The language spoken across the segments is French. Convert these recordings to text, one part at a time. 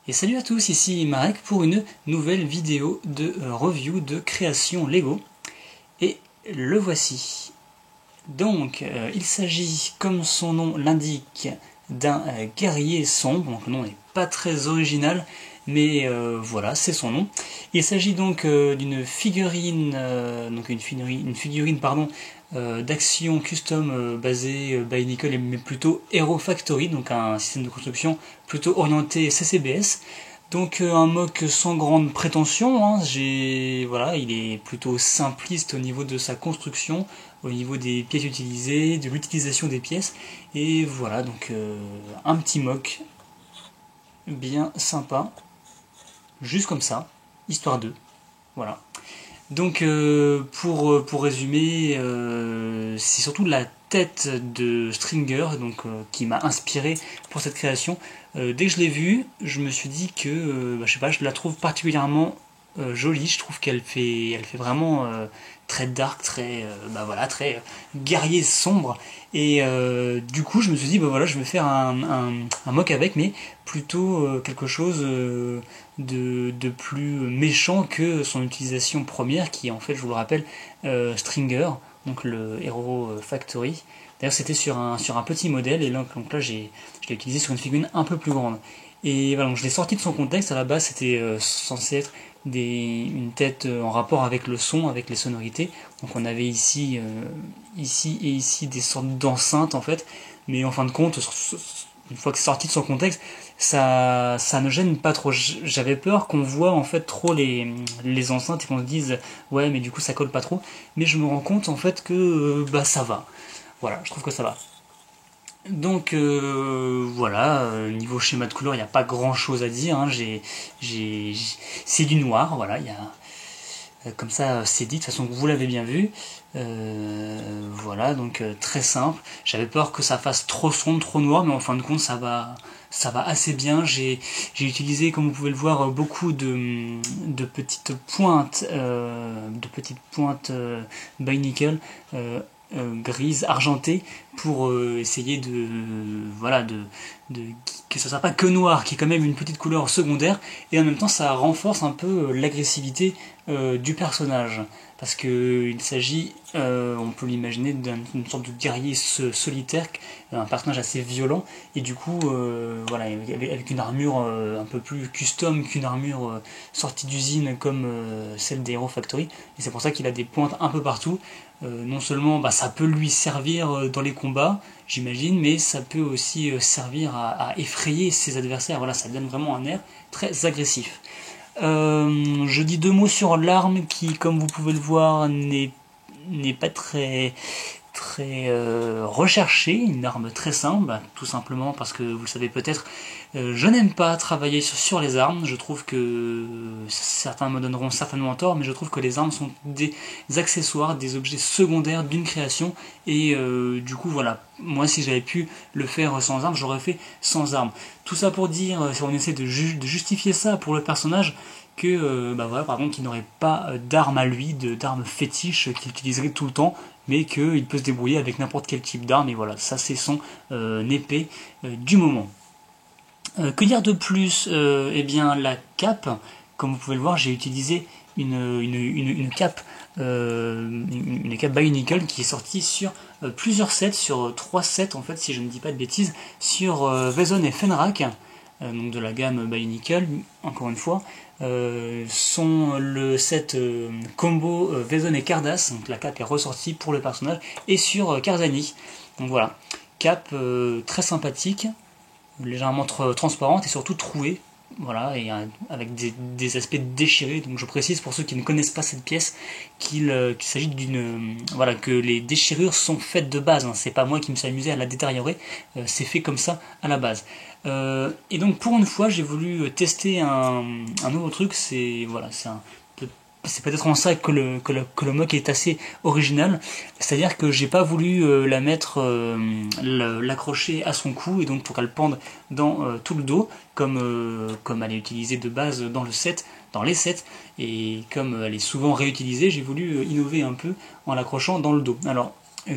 Et salut à tous, ici Marek pour une nouvelle vidéo de review de création Lego. Et le voici. Donc, il s'agit, comme son nom l'indique, d'un guerrier sombre. Donc le nom n'est pas très original, mais voilà, c'est son nom. Il s'agit donc d'une figurine, une figurine pardon, d'action custom basée by Nicole, mais plutôt Hero Factory, donc un système de construction plutôt orienté CCBS. Donc un mock sans grande prétention, hein. Voilà, il est plutôt simpliste au niveau de sa construction, au niveau des pièces utilisées, de l'utilisation des pièces, et voilà, donc un petit mock bien sympa, juste comme ça, histoire d'eux, voilà. Donc pour résumer, c'est surtout la tête de Stringer qui m'a inspiré pour cette création. Dès que je l'ai vue, je me suis dit que je sais pas, je la trouve particulièrement jolie. Je trouve elle fait vraiment très dark, très voilà, très guerrier sombre. Et du coup, je me suis dit voilà, je vais faire un mock avec, mais plutôt quelque chose de plus méchant que son utilisation première, qui est en fait, je vous le rappelle, Stringer, donc le Hero Factory. D'ailleurs, c'était sur un petit modèle, et donc là je l'ai utilisé sur une figurine un peu plus grande. Et voilà, donc je l'ai sorti de son contexte. À la base, c'était censé être une tête en rapport avec le son, avec les sonorités. Donc on avait ici et ici des sortes d'enceintes en fait, mais en fin de compte, une fois que c'est sorti de son contexte, ça ne gêne pas trop. J'avais peur qu'on voit en fait trop les enceintes et qu'on se dise ouais, mais du coup ça colle pas trop. Mais je me rends compte en fait que ça va. Voilà, je trouve que ça va. Donc voilà, niveau schéma de couleur, il n'y a pas grand chose à dire, hein. C'est du noir, voilà, il y a, comme ça c'est dit, de toute façon vous l'avez bien vu. Voilà, donc très simple. J'avais peur que ça fasse trop sombre, trop noir, mais en fin de compte ça va assez bien. J'ai utilisé, comme vous pouvez le voir, beaucoup de petites pointes, by nickel, grise argentée, pour essayer de voilà que ce soit pas que noir, qui est quand même une petite couleur secondaire, et en même temps ça renforce un peu l'agressivité du personnage, parce que il s'agit, on peut l'imaginer, d'une sorte de guerrier solitaire, un personnage assez violent, et du coup voilà, avec une armure un peu plus custom qu'une armure sortie d'usine comme celle des Hero Factory, et c'est pour ça qu'il a des pointes un peu partout. Non seulement ça peut lui servir dans les combats, j'imagine, mais ça peut aussi servir à effrayer ses adversaires. Voilà, ça donne vraiment un air très agressif. Je dis deux mots sur l'arme qui, comme vous pouvez le voir, n'est pas très recherchée, une arme très simple, tout simplement parce que vous le savez peut-être, je n'aime pas travailler sur les armes. Je trouve que certains me donneront certainement tort, mais je trouve que les armes sont des accessoires, des objets secondaires d'une création, et du coup voilà, moi si j'avais pu le faire sans armes, j'aurais fait sans armes. Tout ça pour dire, si on essaie de justifier ça pour le personnage, que voilà, par exemple, qu'il n'aurait pas d'arme à lui, d'arme fétiche qu'il utiliserait tout le temps, mais qu'il peut se débrouiller avec n'importe quel type d'arme, et voilà, ça c'est son épée du moment. Que dire de plus? Eh bien, la cape, comme vous pouvez le voir, j'ai utilisé une cape, une cape by Nickel qui est sortie sur plusieurs sets, sur 3 sets en fait, si je ne dis pas de bêtises, sur Vezon et Fenrak, donc de la gamme by Nickel, encore une fois, sont le set combo Vezon et Cardass, donc la cape est ressortie pour le personnage, et sur Karzani. Donc voilà, cape très sympathique, légèrement transparente et surtout trouée, voilà, et avec des aspects déchirés. Donc je précise pour ceux qui ne connaissent pas cette pièce qu'il s'agit voilà, que les déchirures sont faites de base, hein. C'est pas moi qui me suis amusé à la détériorer, c'est fait comme ça à la base. Et donc pour une fois j'ai voulu tester un nouveau truc. C'est voilà, c'est peut-être en ça que le mock est assez original, c'est-à-dire que j'ai pas voulu la mettre, l'accrocher à son cou, et donc pour qu'elle pende dans tout le dos, comme elle est utilisée de base dans les sets, et comme elle est souvent réutilisée, j'ai voulu innover un peu en l'accrochant dans le dos. Alors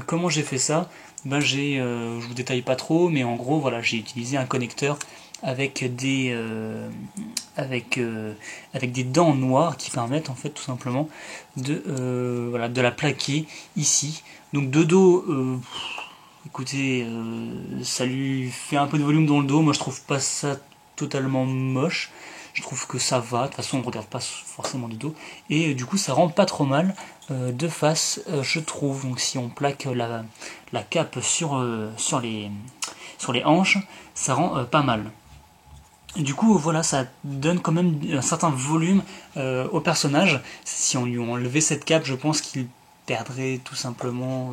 comment j'ai fait ça? Je vous détaille pas trop, mais en gros voilà, j'ai utilisé un connecteur avec avec des dents noires qui permettent en fait tout simplement voilà, de la plaquer ici. Donc de dos, écoutez, ça lui fait un peu de volume dans le dos. Moi je trouve pas ça totalement moche. Je trouve que ça va. De toute façon on ne regarde pas forcément du dos. Et du coup ça rend pas trop mal de face, je trouve. Donc si on plaque la cape sur les hanches, ça rend pas mal. Du coup, voilà, ça donne quand même un certain volume au personnage. Si on lui enlevait cette cape, je pense qu'il perdrait tout simplement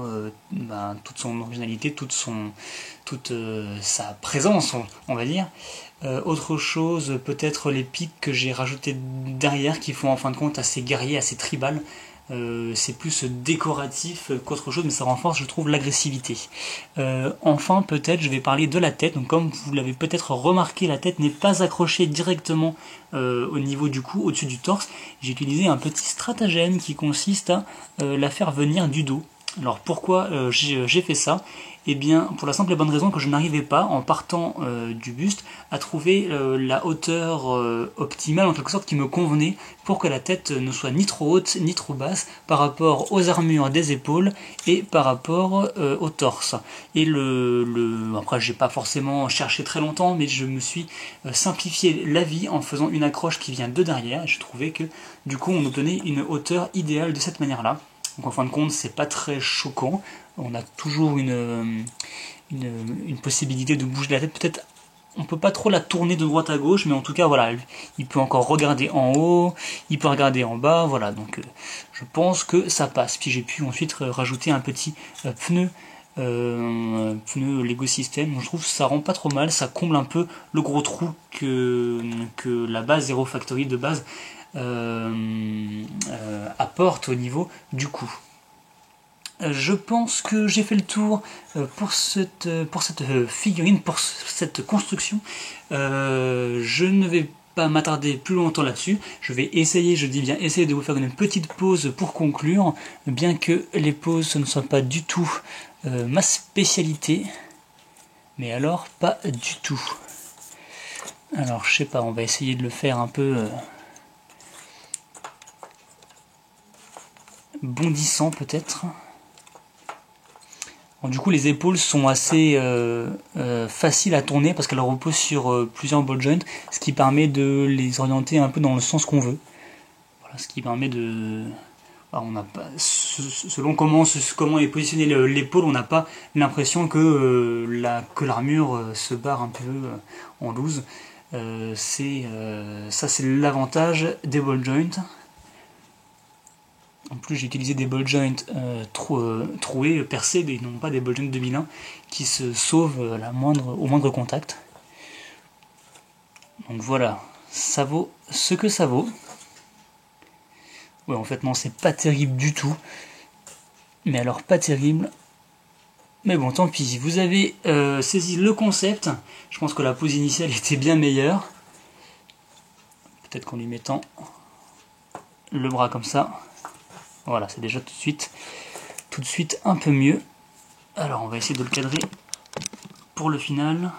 toute son originalité, toute sa présence, on va dire. Autre chose, peut-être les pics que j'ai rajoutés derrière qui font en fin de compte assez guerrier, assez tribal. C'est plus décoratif qu'autre chose, mais ça renforce, je trouve, l'agressivité. Enfin, peut-être, je vais parler de la tête. Donc, comme vous l'avez peut-être remarqué, la tête n'est pas accrochée directement au niveau du cou, au-dessus du torse. J'ai utilisé un petit stratagème qui consiste à la faire venir du dos. Alors, pourquoi j'ai fait ça? Eh bien, pour la simple et bonne raison que je n'arrivais pas, en partant du buste, à trouver la hauteur optimale, en quelque sorte, qui me convenait pour que la tête ne soit ni trop haute ni trop basse par rapport aux armures des épaules et par rapport au torse. Et après, j'ai pas forcément cherché très longtemps, mais je me suis simplifié la vie en faisant une accroche qui vient de derrière. Et je trouvais que, du coup, on obtenait une hauteur idéale de cette manière-là. Donc en fin de compte, c'est pas très choquant. On a toujours une possibilité de bouger la tête. Peut-être on peut pas trop la tourner de droite à gauche, mais en tout cas voilà, il peut encore regarder en haut, il peut regarder en bas, voilà. Donc je pense que ça passe. Puis j'ai pu ensuite rajouter un petit pneu Lego System. Je trouve que ça rend pas trop mal, ça comble un peu le gros trou que la base Hero Factory de base apporte au niveau du cou. Je pense que j'ai fait le tour pour cette figurine, pour cette construction. Je ne vais pas m'attarder plus longtemps là-dessus. Je vais essayer, je dis bien essayer de vous faire une petite pause pour conclure, bien que les pauses ne soient pas du tout ma spécialité. Mais alors, pas du tout. Alors, je sais pas, on va essayer de le faire un peu bondissant peut-être. Bon, du coup, les épaules sont assez faciles à tourner parce qu'elles reposent sur plusieurs ball joints, ce qui permet de les orienter un peu dans le sens qu'on veut. Voilà, ce qui permet de... Alors, on n'a pas, selon comment est positionnée l'épaule, on n'a pas l'impression que l'armure se barre un peu en loose. Ça, c'est l'avantage des ball joints. En plus, j'ai utilisé des ball joints troués, percés, et non pas des ball joints 2001 qui se sauvent au moindre contact. Donc voilà, ça vaut ce que ça vaut. Ouais, en fait, non, c'est pas terrible du tout. Mais alors, pas terrible. Mais bon, tant pis. Vous avez saisi le concept. Je pense que la pose initiale était bien meilleure. Peut-être qu'en lui mettant le bras comme ça. Voilà, c'est déjà tout de suite un peu mieux. Alors, on va essayer de le cadrer pour le final.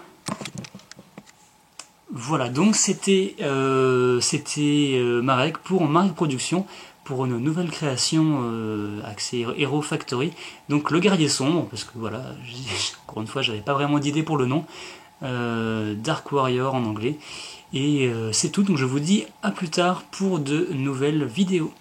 Voilà, donc c'était Marek pour Marek Production, pour une nouvelle création axée Hero Factory. Donc le guerrier sombre, parce que voilà, encore une fois, j'avais pas vraiment d'idée pour le nom. Dark Warrior en anglais. Et c'est tout, donc je vous dis à plus tard pour de nouvelles vidéos.